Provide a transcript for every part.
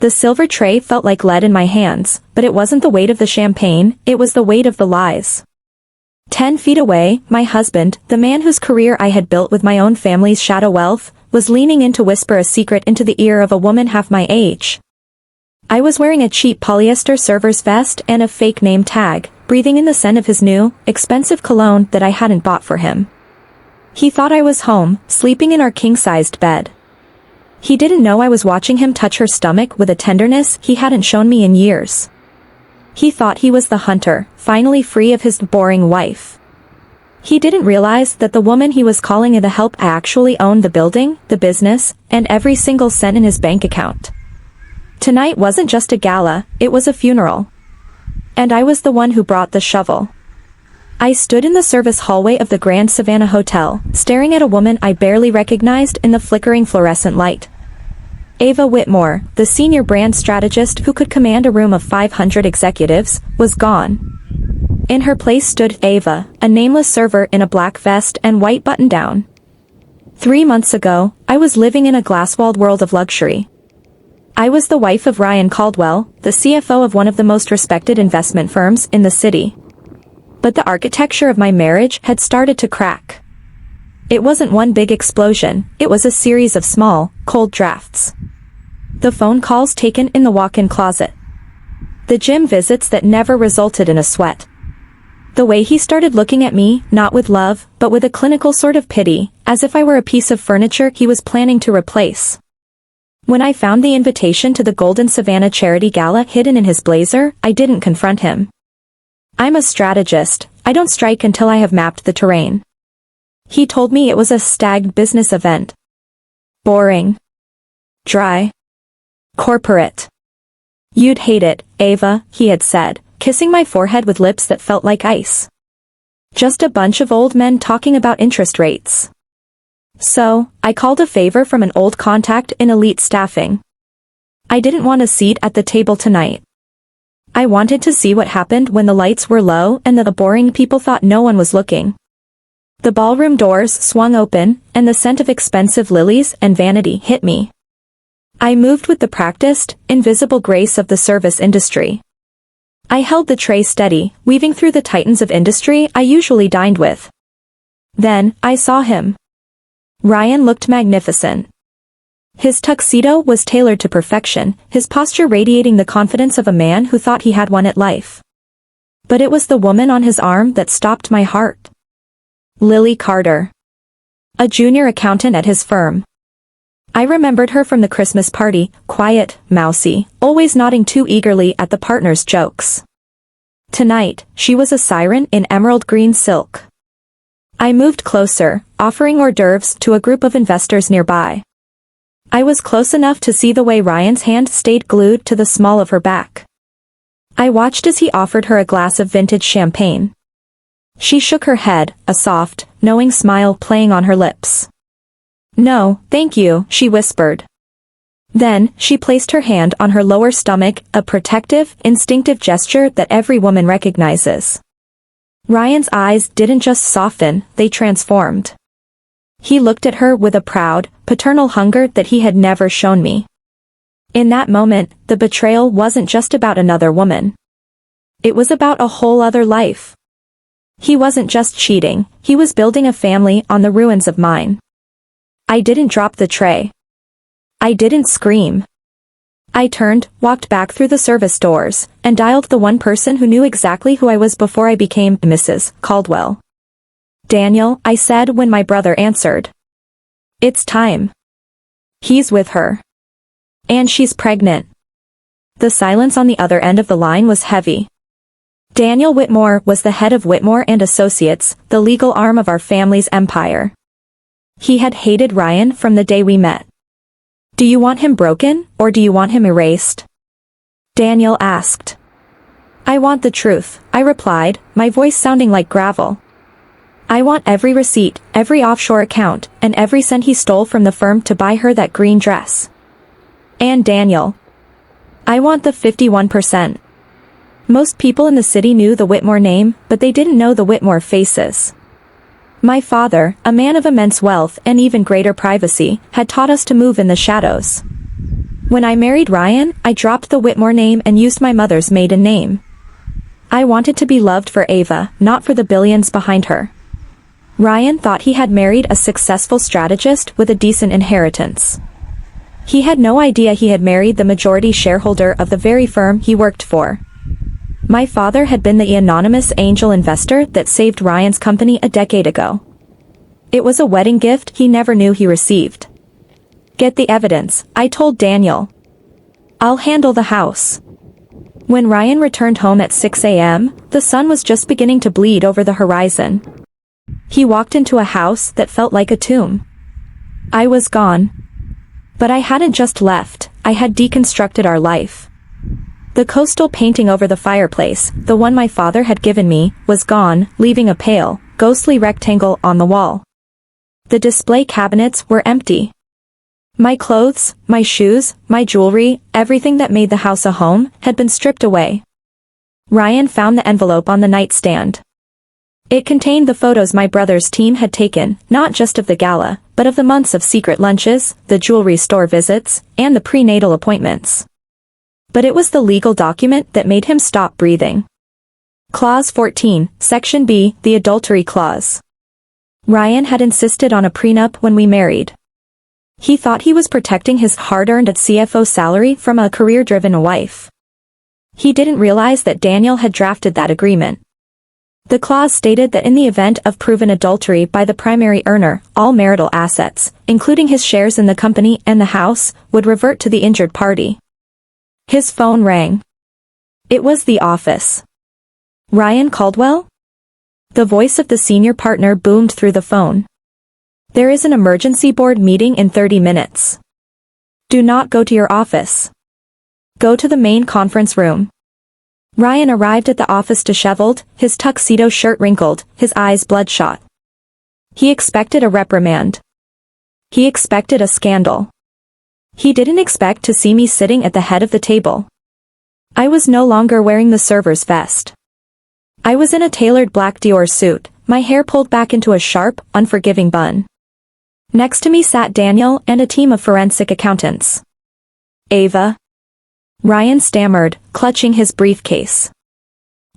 The silver tray felt like lead in my hands, but it wasn't the weight of the champagne, it was the weight of the lies. 10 feet away, my husband, the man whose career I had built with my own family's shadow wealth, was leaning in to whisper a secret into the ear of a woman half my age. I was wearing a cheap polyester server's vest and a fake name tag, breathing in the scent of his new, expensive cologne that I hadn't bought for him. He thought I was home, sleeping in our king-sized bed. He didn't know I was watching him touch her stomach with a tenderness he hadn't shown me in years. He thought he was the hunter, finally free of his boring wife. He didn't realize that the woman he was calling in the help actually owned the building, the business, and every single cent in his bank account. Tonight wasn't just a gala, it was a funeral. And I was the one who brought the shovel. I stood in the service hallway of the Grand Savannah Hotel, staring at a woman I barely recognized in the flickering fluorescent light. Ava Witmore, the senior brand strategist who could command a room of 500 executives, was gone. In her place stood Ava, a nameless server in a black vest and white button-down. 3 months ago, I was living in a glass-walled world of luxury. I was the wife of Ryan Caldwell, the CFO of one of the most respected investment firms in the city. But the architecture of my marriage had started to crack. It wasn't one big explosion, it was a series of small, cold drafts. The phone calls taken in the walk-in closet. The gym visits that never resulted in a sweat. The way he started looking at me, not with love, but with a clinical sort of pity, as if I were a piece of furniture he was planning to replace. When I found the invitation to the Golden Savannah Charity Gala hidden in his blazer, I didn't confront him. I'm a strategist, I don't strike until I have mapped the terrain. He told me it was a stagged business event. Boring. Dry. Corporate. You'd hate it, Ava, he had said, kissing my forehead with lips that felt like ice. Just a bunch of old men talking about interest rates. So, I called a favor from an old contact in elite staffing. I didn't want a seat at the table tonight. I wanted to see what happened when the lights were low and the boring people thought no one was looking. The ballroom doors swung open, and the scent of expensive lilies and vanity hit me. I moved with the practiced, invisible grace of the service industry. I held the tray steady, weaving through the titans of industry I usually dined with. Then, I saw him. Ryan looked magnificent. His tuxedo was tailored to perfection, his posture radiating the confidence of a man who thought he had won at life. But it was the woman on his arm that stopped my heart. Lily Carter. A junior accountant at his firm. I remembered her from the Christmas party, quiet, mousy, always nodding too eagerly at the partners' jokes. Tonight, she was a siren in emerald green silk. I moved closer, offering hors d'oeuvres to a group of investors nearby. I was close enough to see the way Ryan's hand stayed glued to the small of her back. I watched as he offered her a glass of vintage champagne. She shook her head, a soft, knowing smile playing on her lips. "No, thank you," she whispered. Then, she placed her hand on her lower stomach, a protective, instinctive gesture that every woman recognizes. Ryan's eyes didn't just soften, they transformed. He looked at her with a proud, paternal hunger that he had never shown me. In that moment, the betrayal wasn't just about another woman. It was about a whole other life. He wasn't just cheating, he was building a family on the ruins of mine. I didn't drop the tray. I didn't scream. I turned, walked back through the service doors, and dialed the one person who knew exactly who I was before I became Mrs. Caldwell. "Daniel," I said when my brother answered. "It's time." "He's with her. And she's pregnant." The silence on the other end of the line was heavy. Daniel Witmore was the head of Witmore and Associates, the legal arm of our family's empire. He had hated Ryan from the day we met. "Do you want him broken, or do you want him erased?" Daniel asked. "I want the truth," I replied, my voice sounding like gravel. "I want every receipt, every offshore account, and every cent he stole from the firm to buy her that green dress." "And Daniel. I want the 51%. Most people in the city knew the Witmore name, but they didn't know the Witmore faces. My father, a man of immense wealth and even greater privacy, had taught us to move in the shadows. When I married Ryan, I dropped the Witmore name and used my mother's maiden name. I wanted to be loved for Ava, not for the billions behind her. Ryan thought he had married a successful strategist with a decent inheritance. He had no idea he had married the majority shareholder of the very firm he worked for. My father had been the anonymous angel investor that saved Ryan's company a decade ago. It was a wedding gift he never knew he received. Get the evidence, I told Daniel. I'll handle the house. When Ryan returned home at 6 a.m., the sun was just beginning to bleed over the horizon. He walked into a house that felt like a tomb. I was gone. But I hadn't just left, I had deconstructed our life. The coastal painting over the fireplace, the one my father had given me, was gone, leaving a pale, ghostly rectangle on the wall. The display cabinets were empty. My clothes, my shoes, my jewelry, everything that made the house a home, had been stripped away. Ryan found the envelope on the nightstand. It contained the photos my brother's team had taken, not just of the gala, but of the months of secret lunches, the jewelry store visits, and the prenatal appointments. But it was the legal document that made him stop breathing. Clause 14, Section B, the adultery clause. Ryan had insisted on a prenup when we married. He thought he was protecting his hard-earned CFO salary from a career-driven wife. He didn't realize that Daniel had drafted that agreement. The clause stated that in the event of proven adultery by the primary earner, all marital assets, including his shares in the company and the house, would revert to the injured party. His phone rang. It was the office. Ryan Caldwell? The voice of the senior partner boomed through the phone. There is an emergency board meeting in 30 minutes. Do not go to your office. Go to the main conference room. Ryan arrived at the office disheveled, his tuxedo shirt wrinkled, his eyes bloodshot. He expected a reprimand. He expected a scandal. He didn't expect to see me sitting at the head of the table. I was no longer wearing the server's vest. I was in a tailored black Dior suit, my hair pulled back into a sharp, unforgiving bun. Next to me sat Daniel and a team of forensic accountants. Ava. Ryan stammered, clutching his briefcase.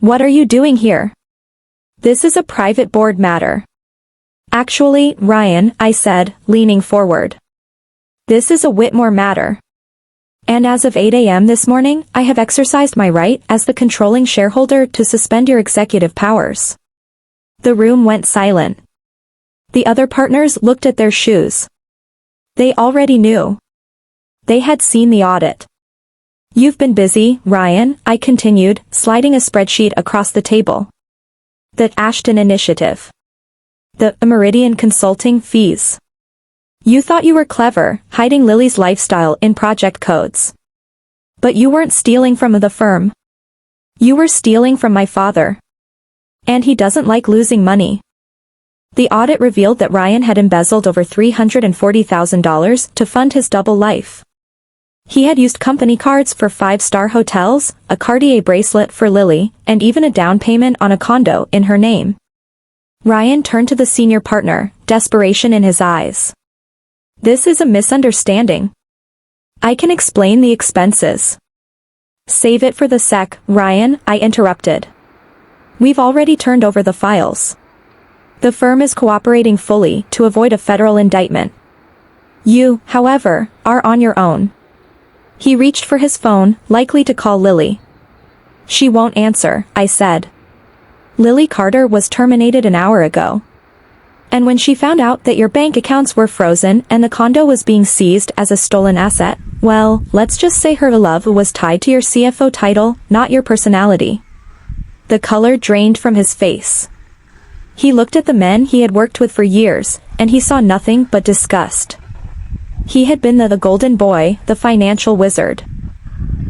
What are you doing here? This is a private board matter. Actually, Ryan, I said, leaning forward. This is a Witmore matter. And as of 8 a.m. this morning, I have exercised my right as the controlling shareholder to suspend your executive powers. The room went silent. The other partners looked at their shoes. They already knew. They had seen the audit. You've been busy, Ryan, I continued, sliding a spreadsheet across the table. The Ashton Initiative. The Meridian Consulting fees. You thought you were clever, hiding Lily's lifestyle in project codes. But you weren't stealing from the firm. You were stealing from my father. And he doesn't like losing money. The audit revealed that Ryan had embezzled over $340,000 to fund his double life. He had used company cards for 5-star hotels, a Cartier bracelet for Lily, and even a down payment on a condo in her name. Ryan turned to the senior partner, desperation in his eyes. This is a misunderstanding. I can explain the expenses. Save it for the sec, Ryan, I interrupted. We've already turned over the files. The firm is cooperating fully to avoid a federal indictment. You, however, are on your own. He reached for his phone, likely to call Lily. She won't answer, I said. Lily Carter was terminated an hour ago. And when she found out that your bank accounts were frozen and the condo was being seized as a stolen asset, well, let's just say her love was tied to your CFO title, not your personality. The color drained from his face. He looked at the men he had worked with for years, and he saw nothing but disgust. He had been the golden boy, the financial wizard.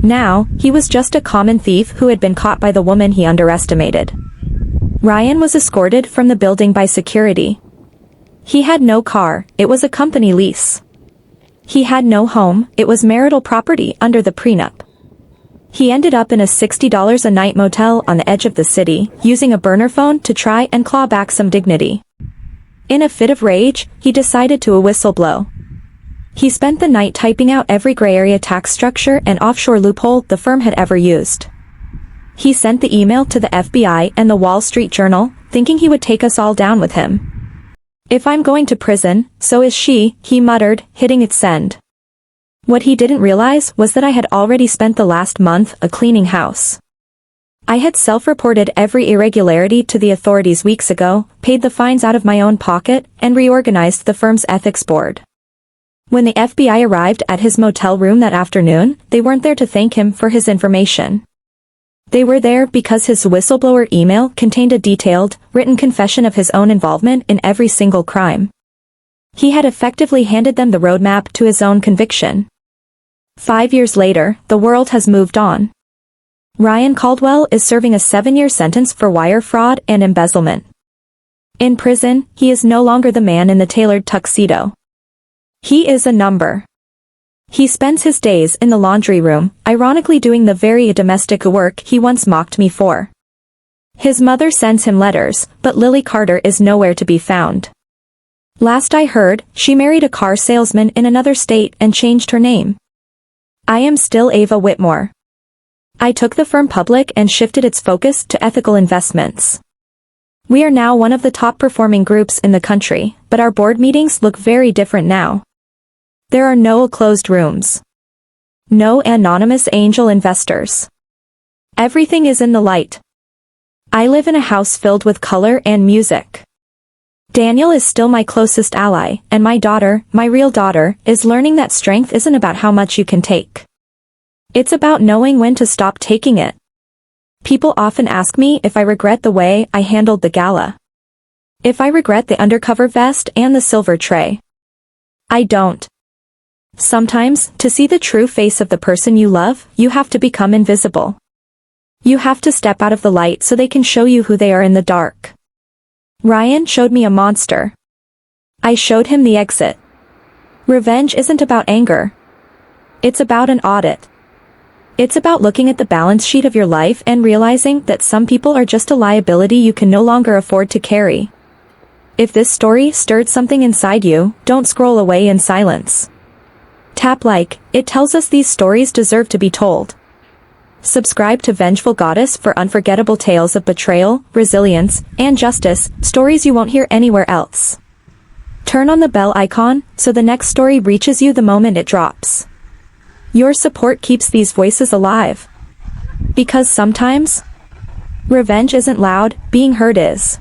Now, he was just a common thief who had been caught by the woman he underestimated. Ryan was escorted from the building by security. He had no car, it was a company lease. He had no home, it was marital property under the prenup. He ended up in a $60 a night motel on the edge of the city, using a burner phone to try and claw back some dignity. In a fit of rage, he decided to whistle blow. He spent the night typing out every gray area tax structure and offshore loophole the firm had ever used. He sent the email to the FBI and the Wall Street Journal, thinking he would take us all down with him. "If I'm going to prison, so is she," he muttered, hitting its send. What he didn't realize was that I had already spent the last month cleaning house. I had self-reported every irregularity to the authorities weeks ago, paid the fines out of my own pocket, and reorganized the firm's ethics board. When the FBI arrived at his motel room that afternoon, they weren't there to thank him for his information. They were there because his whistleblower email contained a detailed, written confession of his own involvement in every single crime. He had effectively handed them the roadmap to his own conviction. 5 years later, the world has moved on. Ryan Caldwell is serving a 7-year sentence for wire fraud and embezzlement. In prison, he is no longer the man in the tailored tuxedo. He is a number. He spends his days in the laundry room, ironically doing the very domestic work he once mocked me for. His mother sends him letters, but Lily Carter is nowhere to be found. Last I heard, she married a car salesman in another state and changed her name. I am still Ava Witmore. I took the firm public and shifted its focus to ethical investments. We are now one of the top-performing groups in the country, but our board meetings look very different now. There are no closed rooms. No anonymous angel investors. Everything is in the light. I live in a house filled with color and music. Daniel is still my closest ally, and my daughter, my real daughter, is learning that strength isn't about how much you can take. It's about knowing when to stop taking it. People often ask me if I regret the way I handled the gala. If I regret the undercover vest and the silver tray. I don't. Sometimes, to see the true face of the person you love, you have to become invisible. You have to step out of the light so they can show you who they are in the dark. Ryan showed me a monster. I showed him the exit. Revenge isn't about anger. It's about an audit. It's about looking at the balance sheet of your life and realizing that some people are just a liability you can no longer afford to carry. If this story stirred something inside you, don't scroll away in silence. Tap like, it tells us these stories deserve to be told. Subscribe to Vengeful Goddess for unforgettable tales of betrayal, resilience, and justice, stories you won't hear anywhere else. Turn on the bell icon, so the next story reaches you the moment it drops. Your support keeps these voices alive. Because sometimes, revenge isn't loud, being heard is.